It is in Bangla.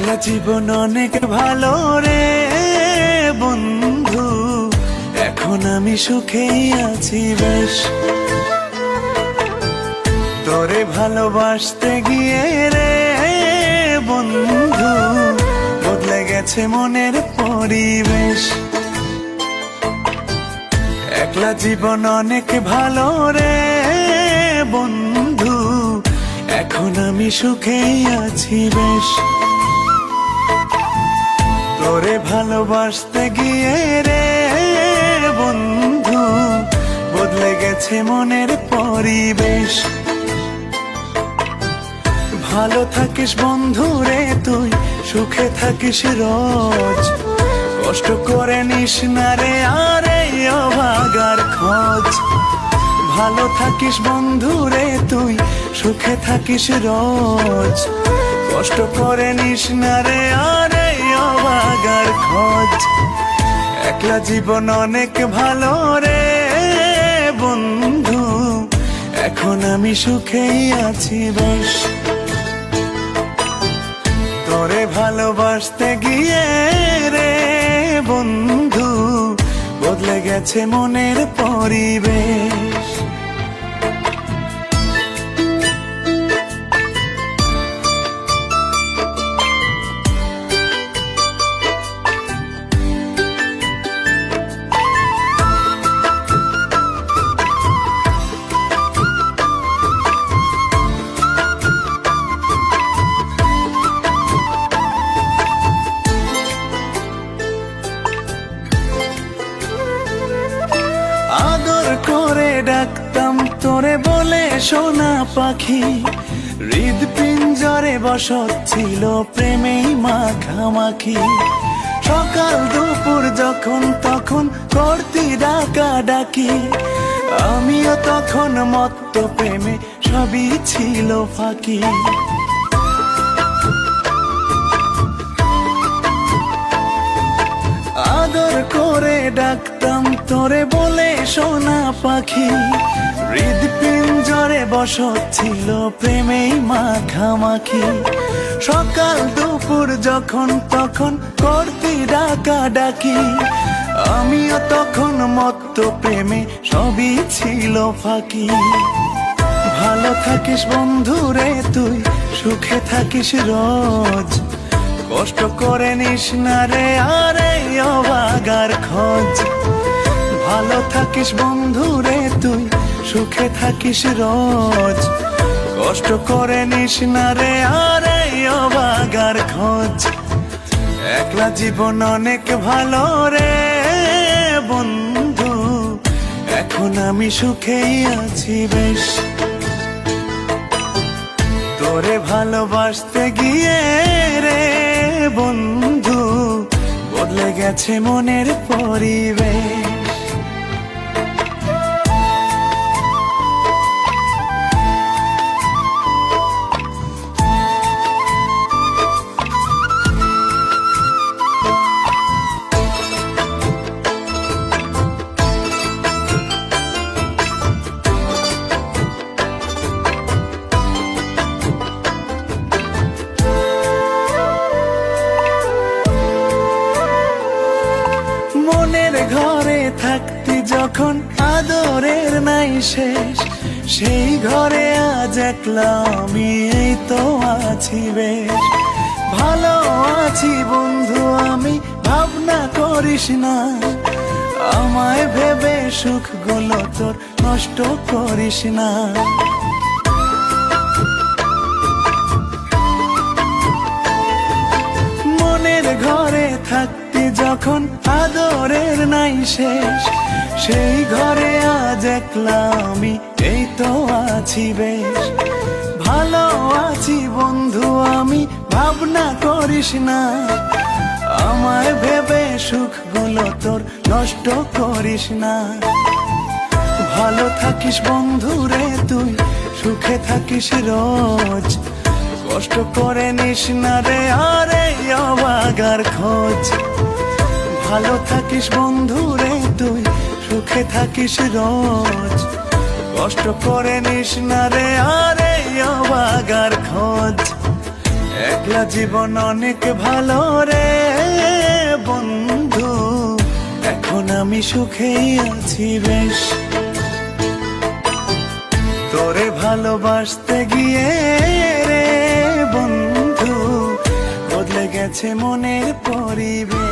একলা জীবন অনেক ভালো রে বন্ধু, এখন আমি সুখেই আছি বেশ। তোরে ভালোবাসতে গিয়ে রে বন্ধু বদলে গেছে মনের পরিবেশ। একলা জীবন অনেক ভালো রে বন্ধু, এখন আমি সুখেই আছি বেশ। তোরে ভালোবাসতে গিয়ে রে বন্ধু বদলে গেছে মনের পরিবেশ। ভালো থাকিস বন্ধু রে তুই, সুখে থাকিস রোজ, কষ্ট করে নিস না রে আর এই অভাগার খোঁজ। ভালো থাকিস বন্ধু রে তুই, সুখে থাকিস রোজ, কষ্ট করে নিস না রে আর এই অভাগার খোঁজ। একলা জীবন অনেক ভালো রে বন্ধু, এখন আমি সুখেই আছি বেশ। তোরে ভালোবাসতে গিয়ে রে বন্ধু বদলে গেছে মনের পরিবেশ। আদর করে ডাকতাম তোরে বলে সোনা পাখি, হৃদপিঞ্জরে বসত ছিল প্রেমেই মাখামাখি। সকাল দুপুর যখন তখন করতি ডাকা ডাকি, আমিও তখন মত্ত প্রেমে সবই ছিল ফাঁকি। আদর করে ডাকতাম তোরে বলে সোনা পাখি, হৃদপিঞ্জরে বসত ছিল প্রেমেই মাখামাখি। সকাল দুপুর যখন তখন করতি ডাকা ডাকি, আমিও তখন মত্ত প্রেমে সবই ছিল ফাঁকি। ভালো থাকিস বন্ধু রে তুই, সুখে থাকিস রোজ, কষ্ট করে নিস না রে আর এই অভাগার খোঁজ। ভালো থাকিস বন্ধু রে তুই, সুখে থাকিস রোজ, কষ্ট করে নিস না রে আর এই অভাগার খোঁজ। একলা জীবন অনেক ভালো রে বন্ধু, এখন আমি সুখেই আছি বেশ। তোরে ভালোবাসতে গিয়ে রে বন্ধু বদলে গেছে মনের পরিবেশ। মনের ঘরে থাকতি যখন আদরের নাই শেষ, সেই ঘরে আজ একলা আমি এই তো আছি বেশ। ভালো আছি বন্ধু আমি, ভাবনা করিস না, আমায় ভেবে সুখগুলো তোর নষ্ট করিস না। মনের ঘরে থাকতি যখন আদরের নাই শেষ, সেই ঘরে আজ একলা আমি এই তো আছি বেশ। ভালো আছি বন্ধু আমি, ভাবনা করিস না, আমায় ভেবে সুখগুলো তোর নষ্ট করিস না। ভালো থাকিস বন্ধু রে তুই, সুখে থাকিস রোজ, কষ্ট করে নিস না রে আর এই অভাগার খোঁজ। ভালো থাকিস বন্ধু রে তুই, সুখে থাকিস রোজ, কষ্ট করে নিস না রে আর এই অভাগার খোঁজ। একলা জীবন অনেক ভালো রে বন্ধু, এখন আমি সুখেই আছি বেশ। তোরে ভালোবাসতে গিয়ে রে বন্ধু, বদলে গেছে মনের পরিবেশ।